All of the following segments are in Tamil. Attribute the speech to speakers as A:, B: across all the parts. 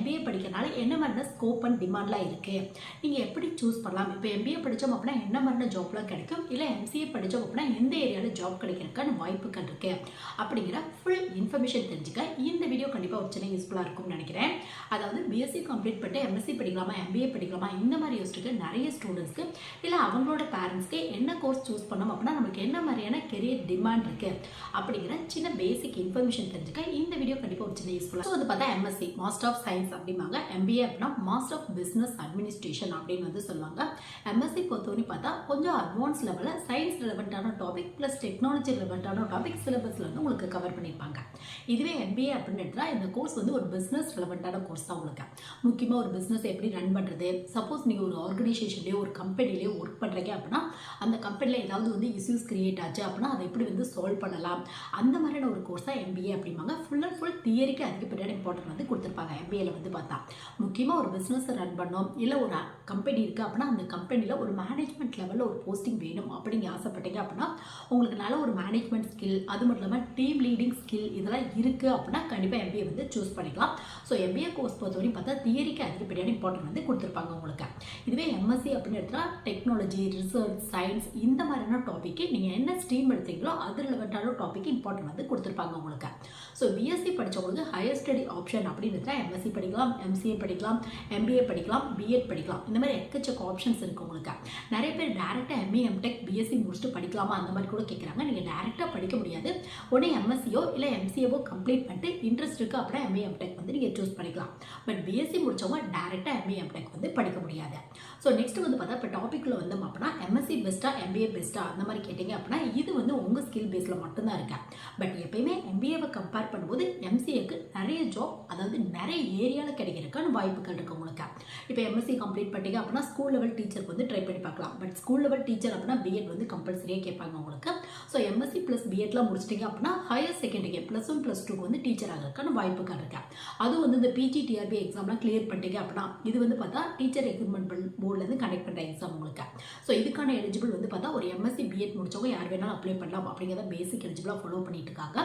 A: MBA படிக்கிறனால என்ன மாதிரியான ஸ்கோப் அண்ட் டிமாண்ட்லாம் இருக்குது, நீங்கள் எப்படி சூஸ் பண்ணலாம், இப்போ MBA படித்தோம் அப்படின்னா என்ன மாதிரியான ஜாப்லாம் கிடைக்கும், இல்லை MCA படித்தோம் அப்படின்னா எந்த ஏரியாவில் ஜாப் கிடைக்கிறதுக்கான வாய்ப்புகள் இருக்குது அப்படிங்கிற ஃபுல் இன்ஃபர்மேஷன் தெரிஞ்சுக்க இந்த வீடியோ கண்டிப்பாக ஒரு சின்ன யூஸ்ஃபுல்லாக இருக்கும்னு நினைக்கிறேன். அதாவது பிஎஸ்சி கம்ப்ளீட் பண்ணிட்டு MSc படிக்கலாமா MBA படிக்கலாமா இந்த மாதிரி யோசிச்சுட்டு நிறைய ஸ்டூடெண்ட்ஸ்க்கு இல்லை அவங்களோட பேரண்ட்ஸ்க்கு என்ன கோர்ஸ் சூஸ் பண்ணோம் அப்படின்னா நமக்கு என்ன மாதிரியான கெரியர் டிமாண்ட் இருக்குது அப்படிங்கிற சின்ன பேசிக் இன்ஃபர்மேஷன் தெரிஞ்சுக்க இந்த வீடியோ கண்டிப்பாக ஒரு சின்ன யூஸ்ஃபுல்லாக. ஸோ அது பார்த்தா MSc மாஸ்டர் ஆஃப் சயின்ஸ் அப்படிம்பாங்க, MBA அப்படின்னா மாஸ்டர் ஆஃப் பிஸ்னஸ் அட்மினிஸ்ட்ரேஷன் அப்படின்னு வந்து சொல்லுவாங்க. MSc பொறுத்தவரை பார்த்தா கொஞ்சம் அட்வான்ஸ் லெவலில் சயின்ஸ் ரிலவெண்ட்டான டாபிக் ப்ளஸ் டெக்னாலஜி ரிலவெண்ட்டான டாபிக் சிலபஸில் வந்து உங்களுக்கு கவர் பண்ணியிருப்பாங்க. இதுவே MBA அப்படின்னு எடுத்தால் இந்த கோர்ஸ் வந்து ஒரு பிஸ்னஸ் ரிலவெண்ட்டான கோர்ஸ் தான். உங்களுக்கு முக்கியமாக ஒரு பிஸ்னஸ் எப்படி ரன் பண்ணுறது, சப்போஸ் நீங்கள் ஒரு ஆர்கனைசேஷன்லேயோ ஒரு கம்பெனிலேயோ ஒர்க் பண்ணுறீங்க அப்படின்னா அந்த கம்பெனியில் ஏதாவது வந்து இஷ்யூஸ் கிரியேட் ஆச்சு அப்படின்னா அதை எப்படி வந்து சால்வ் பண்ணலாம், அந்த மாதிரியான ஒரு கோர்ஸ் தான் MBA அப்படிம்பாங்க. ஃபுல் அண்ட் ஃபுல் தியரிக்கு அதிகப்படியான இம்பார்ட்டன்ட் வந்து கொடுத்துருப்பாங்க. MBAல வந்து பார்த்தா முக்கியமாக ஒரு பிஸ்னஸை ரன் பண்ணோம் இல்லை ஒரு கம்பெனி இருக்குது அப்படின்னா அந்த கம்பெனியில் ஒரு மேனேஜ்மெண்ட் லெவலில் ஒரு போஸ்டிங் வேணும் அப்படிங்க ஆசைப்பட்டீங்க அப்படின்னா உங்களுக்கு நல்ல ஒரு மேனேஜ்மெண்ட் ஸ்கில் அது மட்டும் இல்லாமல் டீம் லீடிங் ஸ்கில் இதெல்லாம் இருக்குது அப்படின்னா கண்டிப்பாக MBA வந்து சூஸ் பண்ணிக்கலாம். ஸோ MBA கோர்ஸ் பொறுத்தவரையும் பார்த்தா தியரிக்கு அதிகப்படியான இம்பார்ட்டன்ட் வந்து கொடுத்துருப்பாங்க உங்களுக்கு. இதுவே MSc அப்படின்னு எடுத்தால் டெக்னாலஜி ரிசர்ச் சயின்ஸ் இந்த மாதிரியான டாபிக்கு நீங்கள் என்ன ஸ்ட்ரீம் எடுத்தீங்களோ அது ரிலவெண்ட்டான டாபிக் இம்பார்ட்டன்ட் வந்து கொடுத்துருப்பாங்க உங்களுக்கு. ஸோ பிஎஸ்சி படித்தவங்களுக்கு ஹையர் ஸ்டடி ஆப்ஷன் அப்படின்னு எடுத்தால் MSc படிக்கலாம், MCA படிக்கலாம், MBA படிக்கலாம், BEd படிக்கலாம். இந்த மாதிரி எக்கச்சக்க ஆப்ஷன்ஸ் இருக்குது உங்களுக்கு. நிறைய பேர் டேரெக்டாக MA MTech BSc முடிச்சுட்டு படிக்கலாமா அந்த மாதிரி கூட கேட்குறாங்க. நீங்கள் டேரெக்டாக படிக்க முடியாது. உடனே MSCயோ இல்லை MCAவோ கம்ப்ளீட் பண்ணிட்டு இன்ட்ரெஸ்ட் இருக்குது அப்படின்னா MA MTech வந்து நீங்கள் சூஸ் பண்ணிக்கலாம். பட் BSc முடித்தவங்க டேரெக்டாக MA MTech வந்து படிக்க முடியாது. ஸோ நெக்ஸ்ட் வந்து பார்த்தா இப்போ டாப்பிக்கில் வந்தோம் அப்படின்னா MSc பெஸ்ட்டாக MBA பெஸ்ட்டாக அந்த மாதிரி கேட்டிங்க அப்படின்னா இது வந்து உங்கள் ஸ்கில் பேஸில் மட்டும்தான் இருக்கு. பட் எப்பயுமே MBAவை கம்பேர் பண்ணும்போது MCAக்கு நிறைய ஜாப் அதாவது நிறைய ஏரியாவில் கிடைக்கிறதுக்கான வாய்ப்புகள் இருக்குது உங்களுக்கு. இப்போ MSc கம்ப்ளீட் பண்ணிட்டீங்க அப்படின்னா ஸ்கூல் லெவல் டீச்சருக்கு வந்து ட்ரை பண்ணி பார்க்கலாம். பட் ஸ்கூல் லெவல் டீச்சர் அப்படின்னா BEd வந்து கம்பல்சரியாக கேட்பாங்க உங்களுக்கு. ஸோ MSc ப்ளஸ் BEdலாம் முடிச்சிட்டிங்க அப்படின்னா ஹையர் செகண்டரி +1 +2 வந்து டீச்சர் ஆகிறதுக்கான வாய்ப்புகள் இருக்கு. அதுவும் வந்து இந்த PGTRB எக்ஸாம்லாம் கிளியர் பண்ணிட்டீங்க அப்படின்னா இது வந்து பார்த்தா டீச்சர் ரெக்ரூட்மெண்ட் போர்ட்லேருந்து கனெக்ட் பண்ணுற எக்ஸாம் உங்களுக்கு. ஸோ இதுக்கான எலிஜிபிள் வந்து பார்த்தா ஒரு MSc BEd முடிச்சவங்க யார் வேணாலும் அப்ளை பண்ணலாம் அப்படிங்கிறத பேசிக் எலிஜிபிளாக ஃபாலோ பண்ணிட்டு இருக்காங்க.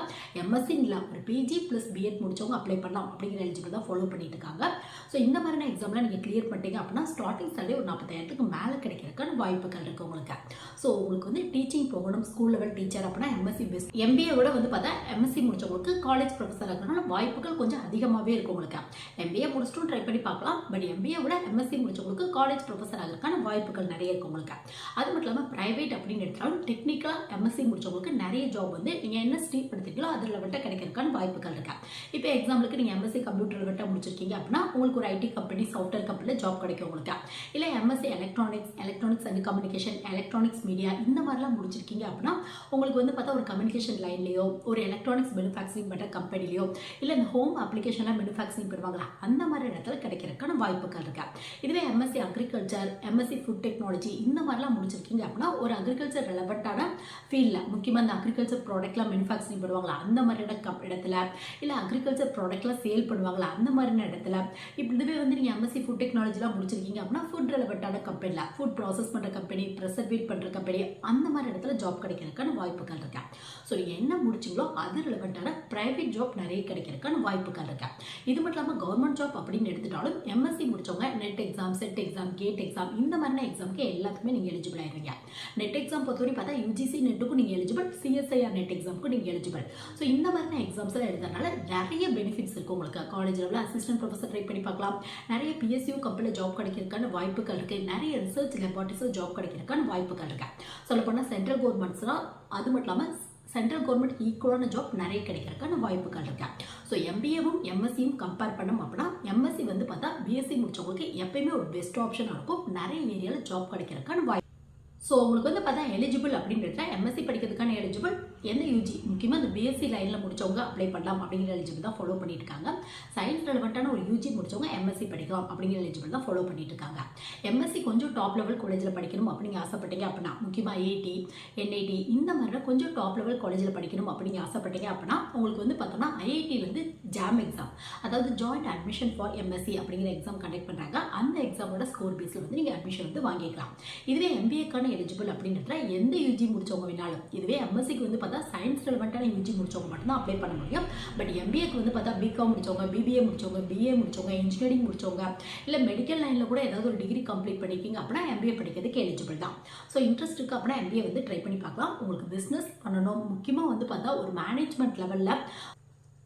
A: MSc இல்லை ஒரு PG + BEd முடிச்சவங்க அப்ளை பண்ணலாம் அப்படிங்கிற எலிஜிபிள் தான் ஃபாலோ பண்ணிட்டு இருக்காங்க. ஸோ இந்த மாதிரியான எக்ஸாம்லாம் நீங்கள் கிளியர் பண்ணிட்டீங்க அப்படின்னா ஸ்டார்டிங் சேலரி ஒரு 40,000க்கு மேலே கிடைக்கிறதுக்கான வாய்ப்புகள் இருக்குது உங்களுக்கு. ஸோ உங்களுக்கு வந்து டீச்சிங் போகணும் ஸ்கூல் லெவல் டீச்சர் அப்படின்னா MSc பெஸ்ட். MBA விட வந்து பார்த்தா MSc முடிச்சவங்களுக்கு காலேஜ் ப்ரொஃபஸர் ஆகிறதுனால வாய்ப்புகள் கொஞ்சம் அதிகமாகவே இருக்கும் உங்களுக்கு. MBA முடிச்சுட்டும் ட்ரை பண்ணி பார்க்கலாம். பட் MBA விட MSc முடிச்சவங்களுக்கு காலேஜ் ப்ரொஃபஸர் ஆகிறதுக்கான வாய்ப்புகள் நிறைய இருக்கும் உங்களுக்கு. அது மட்டும் இல்லாமல் ப்ரைவேட் அப்படின்னு எடுத்தாலும் டெக்னிக்கலாக MSc முடிச்சவங்களுக்கு நிறைய ஜாப் வந்து நீங்கள் என்ன ஸ்ட்ரீம் எடுத்தீங்களோ அது லெவல்ட்டாக கிடைக்கிறதுக்கான வாய்ப்புகள் இருக்கு. இப்போ எக்ஸாம்பிளுக்கு நீங்கள் MSc கம்ப்யூட்டர் லெவல்ட்டாக முடிச்சிருக்கீங்க அப்படின்னா உங்களுக்கு ஒரு IT கம்பெனி சாஃப்ட்வேர் கம்பெனியில் ஜாப் கிடைக்கும் உங்களுக்கு. இல்லை MSc electronics and communication electronics media இந்த மாதிரிலாம் முடிச்சிருக்கீங்க அப்படின்னா உங்களுக்கு வந்து பார்த்தா ஒரு கம்யூனிகேஷன் லைன்லையோ ஒரு எலக்ட்ரானிக்ஸ் மேனுஃபேக்சரிங் பண்ணுற கம்பெனிலையோ இல்லை இந்த ஹோம் அப்ளிகேஷன்லாம் மேனுஃபேக்சரிங் பண்ணுவாங்களா அந்த மாதிரி இடத்துல கிடைக்கிறதுக்கான வாய்ப்புகள் இருக்கு. இதுவே MSc agriculture MSc food technology இந்த மாதிரிலாம் முடிச்சிருக்கீங்க அப்படின்னா ஒரு அக்ரிகல்ச்சர் ரெலவெண்ட்டான ஃபீல்டில் முக்கியமாக இந்த அக்ரிகல்ச்சர் ப்ராடக்ட்லாம் மேனுஃபேக்சரிங் பண்ணுவாங்களா அந்த மாதிரியான இடத்துல இல்லை அக்ரிகல்ச்சர் ப்ராடக்ட்லாம் சேல் பண்ணுவாங்களா அந்த மாதிரியான இடத்துல இதுவே வந்து நீங்கள் MSc ஃபுட் டெக்னாலஜிலாம் முடிச்சிருக்கீங்க அப்படின்னா ஃபுட் ரெலவெண்ட்டான கம்பெனியில் ஃபுட் ப்ராசஸ் பண்ணுற கம்பெனி ப்ரெசர்வேட் பண்ணுற கம்பெனி அந்த மாதிரி இடத்துல ஜாப் கிடைக்கிறதுக்கான வாய்ப்புகள் இருக்கு. ஸோ நீங்கள் என்ன முடிச்சிங்களோ அது ரிலவெண்ட்டான ப்ரைவேட் ஜாப் நிறைய கிடைக்கிறதுக்கான வாய்ப்புகள் இருக்கு. இது மட்டும் இல்லாமல் கவர்மெண்ட் ஜாப் அப்படின்னு எடுத்துட்டாலும் MSc முடிச்சவங்க NET exam SET exam GATE exam இந்த மாதிரியான எக்ஸாமுக்கு எல்லாத்துக்குமே நீங்கள் எலிஜிபிள் ஆயிருவீங்க. நெட் எக்ஸாம் பொறுத்தவரை பார்த்தா UGC நெட்டுக்கும் நீங்கள் எலிஜிபிள், CSIR நெட் எக்ஸாமுக்கும் நீங்கள் எலிஜிபிள். ஸோ இந்த மாதிரியான எக்ஸாம்ஸ்லாம் எடுத்ததுனால நிறைய பெனிஃபிட்ஸ் இருக்குது உங்களுக்கு. காலேஜ் லெவலில் அசிஸ்டன்ட் ப்ரொஃபஸர் ட்ரை பண்ணி பார்க்கலாம். நிறைய PSU கம்பெனியில் ஜாப் கிடைக்கிறதுக்கான வாய்ப்புகள் இருக்குது. நிறைய ரிசர்ச் லெபார்ட்டரிஸில் ஜாப் கிடைக்கிறதுக்கான வாய்ப்புகள் இருக்கு. சொல்லப்போனால் சென்ட்ரல் கவர்மெண்ட்ஸ்லாம் அது மட்டும் இல்லாமல் சென்ட்ரல் கவர்மெண்ட் ஈக்குவலான ஜாப் நிறைய கிடைக்கிறதுக்கான வாய்ப்புகள் இருக்கு. ஸோ MBAவும் MScயும் கம்பேர் பண்ணோம் அப்படின்னா MSc வந்து பார்த்தா BSc முடிச்சவங்களுக்கு எப்பயுமே ஒரு பெஸ்ட் ஆப்ஷனாக இருக்கும். நிறைய ஏரியாவில் ஜாப் கிடைக்கிறதுக்கான வாய்ப்பு. ஸோ உங்களுக்கு வந்து பார்த்தா எலிஜிபிள் அப்படின்றத MSc படிக்கிறதுக்கான எலிஜிபிள் எந்த UG முக்கியமாக இந்த BSc லைனில் முடிச்சவங்க அப்ளை பண்ணலாம் அப்படிங்கிற எலிஜிபிள் தான் ஃபாலோ பண்ணிட்டு இருக்காங்க. சயின்ஸ் ரெலவெண்ட்டான ஒரு UG முடிச்சவங்க MSc படிக்கலாம் அப்படிங்கிற எலிஜிபிள் தான் ஃபாலோ பண்ணிட்டு இருக்காங்க. MSc கொஞ்சம் டாப் லெவல் காலேஜில் படிக்கணும் அப்படிங்க ஆசைப்பட்டீங்க அப்படின்னா முக்கியமாக IIT NIT இந்த மாதிரிலாம் கொஞ்சம் டாப் லெவல் காலேஜில் படிக்கணும் அப்படிங்க ஆசைப்பட்டீங்க அப்படின்னா உங்களுக்கு வந்து பார்த்தோம்னா IITலேருந்து JAM எக்ஸாம் அதாவது ஜாயிண்ட் அட்மிஷன் ஃபார் MSc அப்படிங்கிற எக்ஸாம் கண்டக்ட் பண்ணுறாங்க. அந்த எக்ஸாமோட ஸ்கோர் பேஸில் வந்து நீங்கள் அட்மிஷன் வந்து வாங்கிக்கலாம். இதுவே MBAக்கான எலிஜிபிள் அப்படின்றதுல எந்த யூஜி முடிச்சவங்க வேணாலும். இதுவே எம்எஸ்சிக்கு வந்து பார்த்தா சயின்ஸ் ரெலவெண்ட்டான யூஜி முடிச்சவங்க மட்டும்தான் அப்ளை பண்ண முடியும். பட் எம்பிஏக்கு வந்து பார்த்தா பிகாம் முடிச்சவங்க, பிபிஏ முடிச்சவங்க, பிஏ முடிச்சவங்க, இன்ஜினியரிங் முடிச்சவங்க, இல்லை மெடிக்கல் லைனில் கூட ஏதாவது ஒரு டிகிரி கம்ப்ளீட் பண்ணிக்கிங்க அப்படின்னா எம்பிஏ படிக்கிறதுக்கு எலிஜிபிள் தான். ஸோ இன்ட்ரெஸ்ட் இருக்குது அப்படின்னா எம்பிஏ வந்து ட்ரை பண்ணி பார்க்கலாம். உங்களுக்கு பிஸ்னஸ் பண்ணணும், முக்கியமாக வந்து பார்த்தா ஒரு மேனேஜ்மெண்ட் லெவலில்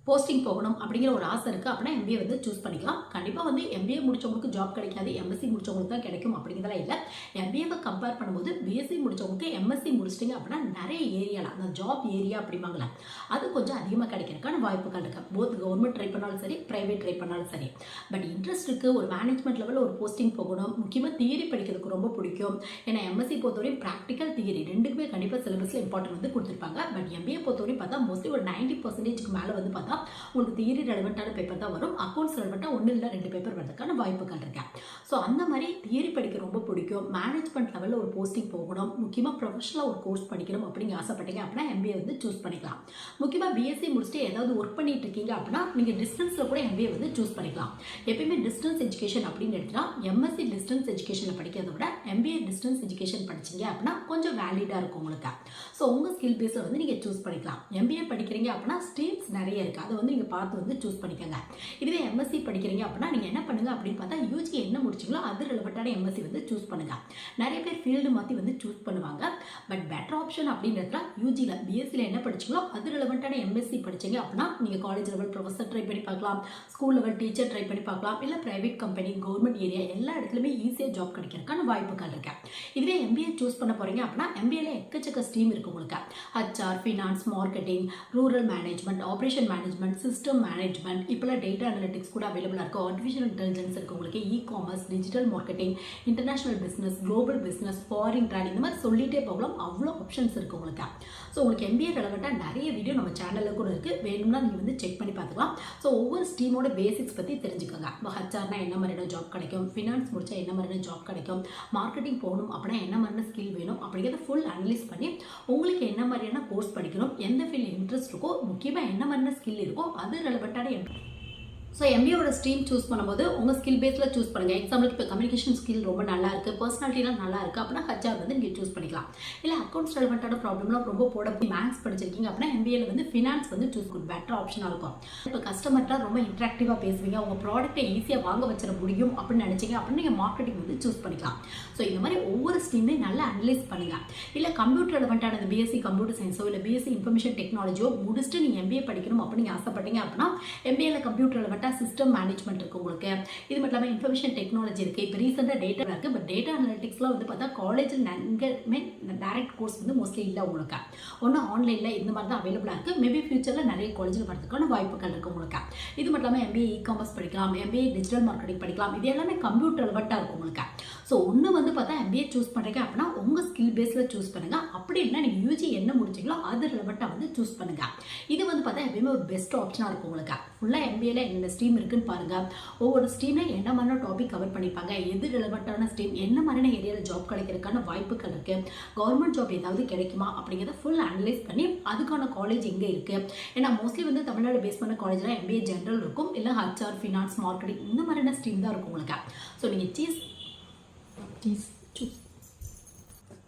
A: போஸ்டிங் போகணும் அப்படிங்கிற ஒரு ஆசை இருக்குது அப்படின்னா எம்பிஏ வந்து சூஸ் பண்ணிக்கலாம். கண்டிப்பாக வந்து எம்பிஏ முடிச்சவங்களுக்கு ஜாப் கிடைக்காது, எம்எஸ்சி முடிச்சவங்களுக்கு தான் கிடைக்கும் அப்படிங்கிறதெல்லாம் இல்லை. எம்பிஏவை கம்பேர் பண்ணும்போது பிஎஸ்சி முடிச்சவங்களுக்கு எம்எஸ்சி முடிச்சிட்டிங்க அப்படின்னா நிறைய ஏரியாவில் அந்த ஜாப் ஏரியா அப்படிம்பாங்களே அது கொஞ்சம் அதிகமாக கிடைக்கிறதுக்கான வாய்ப்புகள் இருக்குது. போத் கவர்மெண்ட் ட்ரை பண்ணாலும் சரி, ப்ரைவேட் ட்ரை பண்ணாலும் சரி. பட் இன்ட்ரெஸ்ட் இருக்குது, ஒரு மேனேஜ்மெண்ட் லெவலில் ஒரு போஸ்டிங் போகணும், முக்கியமாக தியரி படிக்கிறதுக்கு ரொம்ப பிடிக்கும். ஏன்னா எம்எஸ்சி பொறுத்தவரையும் ப்ராக்டிக்கல் தியரி ரெண்டுக்குமே கண்டிப்பாக சிலபஸில் இம்பார்ட்டன்ட் வந்து கொடுத்துருப்பாங்க. பட் எம்பிஏ பொறுத்தவரையும் பார்த்தா மோஸ்ட்லி ஒரு 90% மேலே வந்து பார்த்தா உங்களுக்கு தியரி ரெலவெண்ட்டான பேப்பர் தான் வரும். அக்கௌண்ட்ஸ் ரெலவெண்ட்டாக 1 இல்லை 2 பேப்பர் வரதுக்கான வாய்ப்புகள் இருக்கு. ஸோ அந்த மாதிரி தியரி படிக்க ரொம்ப பிடிக்கும், மேனேஜ்மெண்ட் லெவலில் ஒரு போஸ்டிங் போகணும், முக்கியமாக ப்ரொஃபஷனலாக ஒரு கோர்ஸ் படிக்கணும் அப்படிங்க ஆசைப்பட்டீங்க அப்படின்னா எம்பிஏ வந்து சூஸ் பண்ணிக்கலாம். முக்கியமாக பிஎஸ்சி முடிச்சுட்டு ஏதாவது ஒர்க் பண்ணிட்டு இருக்கீங்க அப்படின்னா நீங்கள் டிஸ்டன்ஸில் கூட எம்பிஏ வந்து சூஸ் பண்ணிக்கலாம். எப்பயுமே டிஸ்டன்ஸ் எஜுகேஷன் அப்படின்னு எடுத்துனா எம்எஸ்சி டிஸ்டன்ஸ் எஜுகேஷனில் படிக்கிறத விட எம்பிஏ டிஸ்டன்ஸ் எஜுகேஷன் படிச்சிங்க அப்படின்னா கொஞ்சம் வேலிடாக இருக்கும் உங்களுக்கு. ஸோ உங்கள் ஸ்கில் பேஸில் வந்து நீங்கள் சூஸ் பண்ணிக்கலாம். எம்பிஏ படிக்கிறீங்க அப்படின்னா ஸ்ட்ரீம்ஸ் நிறைய இருக்குது, அதை வந்து நீங்கள் பார்த்து வந்து சூஸ் பண்ணிக்கோங்க. இதுவே எம்எஸ்சி படிக்கிறீங்க அப்படின்னா நீங்கள் என்ன பண்ணுங்க அப்படின்னு பார்த்தா யூஜி என்ன முடிச்சிங்களோ அது ரிலவெண்ட்டான எம்எஸ்சி வந்து சூஸ் பண்ணுங்க. நிறைய பேர் ஃபீல்டு மாற்றி வந்து சூஸ் பண்ணுவாங்க. பட் பெட்டர் ஆப்ஷன் அப்படின்றதுல யூஜியில் பிஎஸ்சியில் என்ன படிச்சிங்களோ அது ரிலவெண்ட்டான எம்எஸ்சி படிச்சிங்க அப்படின்னா நீங்கள் காலேஜ் லெவல் ப்ரொஃபஸர் ட்ரை பண்ணி பார்க்கலாம், ஸ்கூல் லெவல் டீச்சர் ட்ரை பண்ணி பார்க்கலாம், இல்லை ப்ரைவேட் கம்பெனி, கவர்மெண்ட் ஏரியா எல்லா இடத்துலையுமே ஈஸியாக ஜாப் கிடைக்கிறதுக்கான வாய்ப்புகள் இருக்கு. இதுவே எம்பிஏ சூஸ் பண்ண போகிறீங்க அப்படின்னா எம்பிஏல எக்கச்சக்க ஸ்ட்ரீம் இருக்குது உங்களுக்கு. HR, finance, marketing, rural management, operation management, system management, இப்போலாம் டேட்டா அனலிட்டிக்ஸ் கூட அவைலபிளாக இருக்குது. ஆர்டிஃபிஷியல் இன்டெலிஜென்ஸ் இருக்குது உங்களுக்கு, e-commerce, digital marketing, international business, global business, foreign travel, இந்த மாதிரி சொல்லிட்டே போகலாம். அவ்வளோ ஆப்ஷன்ஸ் இருக்குது உங்களுக்கு. ஸோ உங்களுக்கு எம்பிஏ ரெலவெண்ட்டாக நிறைய வீடியோ நம்ம சேனலில் கூட இருக்குது, வேணும்னா நீங்கள் வந்து செக் பண்ணி பார்த்துக்கலாம். ஸோ ஒவ்வொரு ஸ்ட்ரீமோட பேசிக்ஸ் பற்றி தெரிஞ்சுக்கோங்க. இப்போ ஹச்ஆர்னா என்ன மாதிரியான ஜாப் கிடைக்கும், ஃபினான்ஸ் முடிச்சா என்ன மாதிரியான ஜாப் கிடைக்கும், மார்க்கெட்டிங் போகணும் அப்படின்னா என்ன மாதிரியான ஸ்கில் வேணும் அப்படிங்கிறத ஃபுல் அனலைஸ் பண்ணி உங்களுக்கு என்ன மாதிரியான கோர்ஸ் படிக்கணும், எந்த ஃபீல்டு இன்ட்ரெஸ்ட் இருக்கோ, முக்கியமாக என்ன மாதிரியான ஸ்கில் இருக்கோ அது ரெலவெண்ட்டான ஸோ எம்பிஏவோட ஸ்ட்ரீம் சூஸ் பண்ணும்போது உங்கள் ஸ்கில் பேஸில் சூஸ் பண்ணுங்கள். எக்ஸாம்பிளுக்கு இப்போ கம்யூனிகேஷன் ஸ்கில் ரொம்ப நல்லா இருக்குது, பர்சனாலிட்டிலாம் நல்லா இருக்குது அப்படின்னா ஹச்ஆர் வந்து நீங்கள் சூஸ் பண்ணிக்கலாம். இல்லை அக்கௌண்ட்ஸ் ரெலவெண்ட்டான ப்ராப்ளம்லாம் ரொம்ப போட மேக்ஸ் படிச்சிருக்கீங்க அப்படின்னா எம்பிஏல வந்து ஃபினான்ஸ் வந்து சூஸ் குட் பெட்டர் ஆப்ஷனாக இருக்கும். இப்போ கஸ்டமர்லாம் ரொம்ப இன்ட்ராக்டிவாக பேசுவீங்க, உங்கள் ப்ராடக்ட்டை ஈஸியாக வாங்க வச்சிட முடியும் அப்படின்னு நினச்சிங்க அப்படின்னா நீங்கள் மார்க்கெட்டிங் வந்து சூஸ் பண்ணிக்கலாம். ஸோ இந்த மாதிரி ஒவ்வொரு ஸ்ட்ரீமையும் நல்லா அனலைஸ் பண்ணுங்கள். இல்லை கம்ப்யூட்டர் ரெலவெண்ட்டானது பிஎஸ்சி கம்ப்யூட்டர் சயின்ஸோ இல்லை பிஎஸ்சி இன்ஃபர்மேஷன் டெக்னாலஜியோ முடிச்சுட்டு நீங்கள் எம்பிஏ படிக்கணும் அப்படின்னு ஆசைப்பட்டீங்க அப்படின்னா எம்பிஏல கம்ப்யூட்டர் ரெலவெண்ட்டாக சிஸ்டம் மேனேஜ்மெண்ட் இருக்குது உங்களுக்கு. இது மட்டும் இல்லாமல் இன்ஃபர்மேஷன் டெக்னாலஜி இருக்குது. இப்போ ரீசெண்டாக டேட்டா இருக்குது. பட் டேட்டா அனலிட்டிக்ஸ்லாம் வந்து பார்த்தா காலேஜில் எங்கேயுமே டைரக்ட் கோர்ஸ் வந்து மோஸ்ட்லி இல்லை உங்களுக்கு. ஒன்றும் ஆன்லைனில் இந்த மாதிரி தான் அவைலபிளாக இருக்குது. மேபி ஃபியூச்சரில் நிறைய காலேஜில் வரதுக்கான வாய்ப்புகள் இருக்குது உங்களுக்கு. இது மட்டும் இல்லாமல் எம்பிஏ இ-காமர்ஸ் படிக்கலாம், எம்பிஏ டிஜிட்டல் மார்க்கெட்டிங் படிக்கலாம். இது எல்லாமே கம்ப்யூட்டர் ரெலவெண்ட்டாக இருக்கும் உங்களுக்கு. ஸோ ஒன்று வந்து பார்த்தா எம்பிஏ சூஸ் பண்ணுறீங்க அப்படின்னா உங்கள் ஸ்கில் பேஸில் சூஸ் பண்ணுங்கள். அப்படி இல்லைனா நீங்கள் யூஜி என்ன முடிச்சிங்களோ அது ரெலவெண்ட்டாக வந்து சூஸ் பண்ணுங்கள். இது வந்து பார்த்தா எப்பயுமே ஒரு பெஸ்ட் ஆப்ஷனாக இருக்கும் உங்களுக்கு. ஃபுல்லாக எம்பிஏல என்னென்ன ஸ்ட்ரீம் இருக்குன்னு பாருங்கள். ஒவ்வொரு ஸ்ட்ரீமில் என்ன மாதிரியான டாபிக் கவர் பண்ணிப்பாங்க, எது ரெலவெண்ட்டான ஸ்ட்ரீம், என்ன மாதிரியான ஏரியாவில் ஜாப் கிடைக்கிறதுக்கான வாய்ப்புகள் இருக்குது, கவர்மெண்ட் ஜாப் ஏதாவது கிடைக்குமா அப்படிங்கிறத ஃபுல் அனலைஸ் பண்ணி அதுக்கான காலேஜ் எங்கே இருக்குது. ஏன்னா மோஸ்ட்லி வந்து தமிழ்நாடு பேஸ் பண்ண காலேஜில் எம்பிஏ ஜென்ரல் இருக்கும், இல்லை ஹச்ஆர், ஃபினான்ஸ், மார்க்கெட்டிங் இந்த மாதிரியான ஸ்ட்ரீம் தான் இருக்கும் உங்களுக்கு. ஸோ நீங்கள்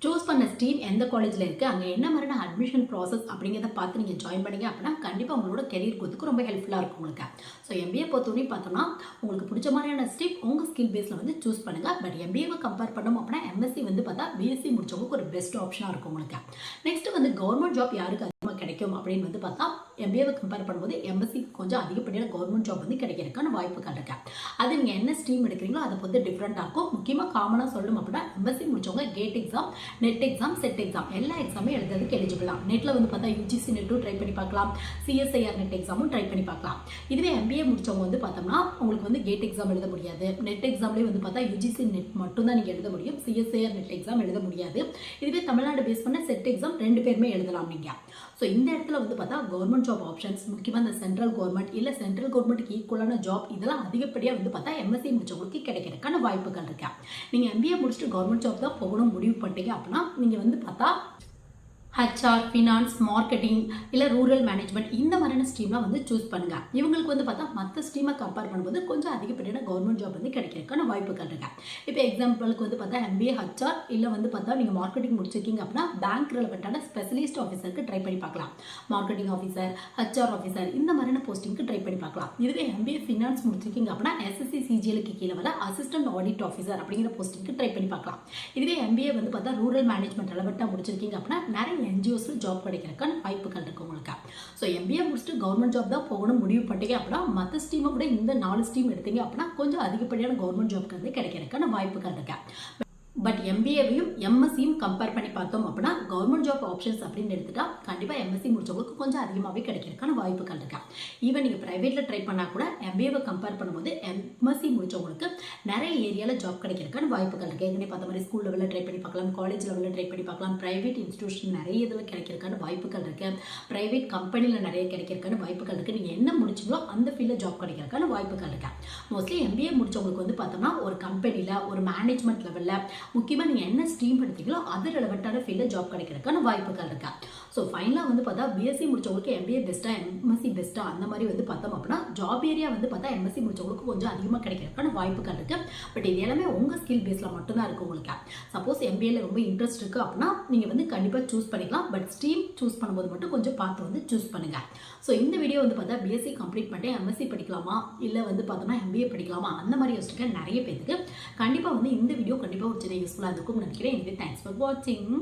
A: சூஸ் பண்ண ஸ்ட்ரீம் எந்த காலேஜில் இருக்குது, அங்கே என்ன மாதிரியான அட்மிஷன் ப்ராசஸ் அப்படிங்கிறத பார்த்து நீங்கள் ஜாயின் பண்ணிங்க அப்படின்னா கண்டிப்பாக உங்களோட கெரியர் growth ரொம்ப ஹெல்ப்ஃபுல்லாக இருக்கும் உங்களுக்கு. ஸோ எம்பிஏ பொறுத்தவரையும் பார்த்தோம்னா உங்களுக்கு பிடிச்ச மாதிரியான ஸ்ட்ரீம் உங்கள் ஸ்கில் பேஸில் வந்து சூஸ் பண்ணுங்கள். பட் எம்பிஏவை கம்பேர் பண்ணோம் அப்படின்னா எம்எஸ்சி வந்து பார்த்தா பிஎஸ்சி முடிச்சவங்களுக்கு ஒரு பெஸ்ட் ஆப்ஷனாக இருக்கும் உங்களுக்கு. நெக்ஸ்ட் வந்து கவர்மெண்ட் ஜாப் யாருக்கு அதிகமாக கிடைக்கும் அப்படின்னு வந்து பார்த்தா எம்பிஏவை கம்பேர் பண்ணும்போது எம்எஸ்சி கொஞ்சம் அதிகப்படியான கவர்மெண்ட் ஜாப் வந்து கிடைக்கிறதுக்கான வாய்ப்புகள் இருக்கு. அது நீங்கள் என்ன ஸ்ட்ரீம் எடுக்கிறீங்களோ அதை பொறுத்து டிஃப்ரெண்ட்டாக இருக்கும். முக்கியமாக காமனாக சொல்லணும் அப்படின்னா எம்எஸ்சி முடிச்சவங்க GATE exam, NET exam, SET exam எல்லா எக்ஸாமே எழுதுறதுக்கு எலிஜிபிள் தான். நெட்டில் வந்து பார்த்தா யூஜிசி நெட்டும் ட்ரை பண்ணி பார்க்கலாம், சிஎஸ்ஐஆர் நெட் எக்ஸாமும் ட்ரை பண்ணி பார்க்கலாம். இதுவே எம்பிஏ முடிச்சவங்க வந்து பார்த்தோம்னா உங்களுக்கு வந்து கேட் எக்ஸாம் எழுத முடியாது, நெட் எக்ஸாம்லேயே வந்து பார்த்தா யூஜிசி நெட் மட்டும் தான் நீங்கள் எழுத முடியும், சிஎஸ்ஐஆர் நெட் எக்ஸாம் எழுத முடியாது. இதுவே தமிழ்நாடு பேஸ் பண்ண செட் எக்ஸாம் 2 பேருமே எழுதலாம் நீங்கள். ஸோ இந்த இடத்துல வந்து பார்த்தா கவர்மெண்ட் ஜாப் ஆப்ஷன்ஸ் முக்கியமாக இந்த சென்ட்ரல் கவர்மெண்ட் இல்லை சென்ட்ரல் கவர்மெண்ட்டுக்கு ஈக்குவலான ஜாப் இதெல்லாம் அதிகப்படியாக வந்து பார்த்தா எம்எஸ்சி முடிச்சவங்களுக்கு கிடைக்கிறதுக்கான வாய்ப்புகள் இருக்கு. நீங்கள் எம்பிஏ முடிச்சுட்டு கவர்மெண்ட் ஜாப் தான் போகணும் முடிவு பண்ணிட்டீங்க அப்படின்னா நீங்கள் வந்து பார்த்தா ஹச்ஆர், ஃபினான்ஸ், மார்க்கெட்டிங் இல்லை ரூரல் மேனேஜ்மெண்ட் இந்த மாதிரியான ஸ்ட்ரீம்லாம் வந்து சூஸ் பண்ணுங்க. இவங்களுக்கு வந்து பார்த்தா மற்ற ஸ்ட்ரீமை கம்பேர் பண்ணும்போது கொஞ்சம் அதிகப்படியான கவர்மெண்ட் ஜாப் வந்து கிடைக்கிறதுக்கான வாய்ப்புகள் இருக்கு. இப்போ எக்ஸாம்பிளுக்கு வந்து பார்த்தா எம்பிஏ ஹச்ஆர் இல்லை வந்து பார்த்தா நீங்கள் மார்க்கெட்டிங் முடிச்சிருக்கீங்க அப்படின்னா பேங்க் ரிலவெண்ட்டான ஸ்பெஷலிஸ்ட் ஆஃபீஸருக்கு ட்ரை பண்ணி பார்க்கலாம். மார்க்கெட்டிங் ஆஃபீஸர், ஹச்ஆர் ஆஃபீஸர் இந்த மாதிரியான போஸ்டிங்க்கு ட்ரை பண்ணி பார்க்கலாம். இதுவே எம்பிஏ ஃபினான்ஸ் முடிச்சிருக்கீங்க அப்படின்னா எஸ்எஸ்சி சிஜிஎலுக்கு கீழே வர அசிஸ்டன்ட் ஆடிட் ஆஃபீஸர் அப்படிங்கிற போஸ்டிங்க்கு ட்ரை பண்ணி பார்க்கலாம். இதுவே எம்பிஏ வந்து பார்த்தா ரூரல் மேனேஜ்மெண்ட் ரிலவெண்ட்டாக முடிச்சிருக்கீங்க அப்படின்னா நிறைய என்ஜிஓஸ்ல ஜாப் கிடைக்கிறதுக்கான வாய்ப்புகள் இருக்கு உங்களுக்கு. ஸோ எம்பிஏ முடிச்சுட்டு கவர்மெண்ட் ஜாப் தான் போகணும் முடிவு பண்ணிட்டீங்க அப்படின்னா மற்ற ஸ்ட்ரீமை விட இந்த 4 ஸ்ட்ரீம் எடுத்தீங்க அப்படின்னா கொஞ்சம் அதிகப்படியான கவர்மெண்ட் ஜாப்க்கு வந்து கிடைக்கிறதுக்கான வாய்ப்புகள் இருக்கு. பட் எம்பிஏவையும் எம்எஸ்சியும் கம்பேர் பண்ணி பார்த்தோம் அப்படின்னா கவர்மெண்ட் ஜாப் ஆப்ஷன்ஸ் அப்படின்னு எடுத்துட்டா கண்டிப்பாக எம்எஸ்சி முடிச்சவங்களுக்கு கொஞ்சம் அதிகமாகவே கிடைக்கிறதுக்கான வாய்ப்புகள் இருக்கு. ஈவன் நீங்கள் ப்ரைவேட்டில் ட்ரை பண்ணால் கூட எம்பிஏவை கம்பேர் பண்ணும்போது எம்எஸ்சி முடிச்சவங்களுக்கு நிறைய ஏரியாவில் ஜாப் கிடைக்கிறதுக்கான வாய்ப்புகள் இருக்குது. ஏற்கனவே பார்த்த மாதிரி ஸ்கூல் லெவலில் ட்ரை பண்ணி பார்க்கலாம், காலேஜ் லெவலில் ட்ரை பண்ணி பார்க்கலாம், ப்ரைவேட் இன்ஸ்டியூஷன் நிறைய இதில் கிடைக்கிறதுக்கான வாய்ப்புகள் இருக்குது, ப்ரைவேட் கம்பெனியில் நிறைய கிடைக்கிறதுக்கான வாய்ப்புகள் இருக்குது. நீங்கள் என்ன முடிச்சிங்களோ அந்த ஃபீல்டில் ஜாப் கிடைக்கிறதுக்கான வாய்ப்புகள் இருக்குது. மோஸ்ட்லி எம்பிஏ முடிச்சவங்களுக்கு வந்து பார்த்தோம்னா ஒரு கம்பெனியில் ஒரு மேனேஜ்மெண்ட் லெவலில் முக்கியமாக நீங்கள் என்ன ஸ்ட்ரீம் எடுத்தீங்களோ அது ரெலவெண்ட்டான ஃபீல்டில் ஜாப் கிடைக்கிறதுக்கான வாய்ப்புகள் இருக்கா. ஸோ ஃபைனலாக வந்து பார்த்தா பிஎஸ்சி முடிச்சவங்களுக்கு எம்பிஏ பெஸ்ட்டாக எம்எஸ்சி பெஸ்ட்டாக அந்த மாதிரி வந்து பார்த்தோம் அப்படின்னா ஜாப் ஏரியா வந்து பார்த்தா எம்எஸ்சி முடிச்சவங்களுக்கு கொஞ்சம் அதிகமாக கிடைக்கிறதுக்கான வாய்ப்புகள் இருக்குது. பட் இது எல்லாமே உங்கள் ஸ்கில் பேஸில் மட்டும்தான் இருக்குது உங்களுக்கு. சப்போஸ் எம்பிஏல ரொம்ப இன்ட்ரெஸ்ட் இருக்குது அப்படின்னா நீங்கள் வந்து கண்டிப்பாக சூஸ் பண்ணிக்கலாம். பட் ஸ்ட்ரீம் சூஸ் பண்ணும்போது மட்டும் கொஞ்சம் பார்த்து வந்து சூஸ் பண்ணுங்கள். ஸோ இந்த வீடியோ வந்து பார்த்தா பிஎஸ்சி கம்ப்ளீட் பண்ணிட்டு எம்எஸ்சி படிக்கலாமா இல்லை வந்து பார்த்தோம்னா எம்பிஏ படிக்கலாமா அந்த மாதிரி யோசிச்சுக்க நிறைய பேருக்கு கண்டிப்பாக வந்து இந்த வீடியோ கண்டிப்பாக ஒரு சின்ன யூஸ்ஃபுல்லாக இருக்கும் நினைக்கிறேன். எனவே தேங்க்ஸ் ஃபார் வாட்சிங்.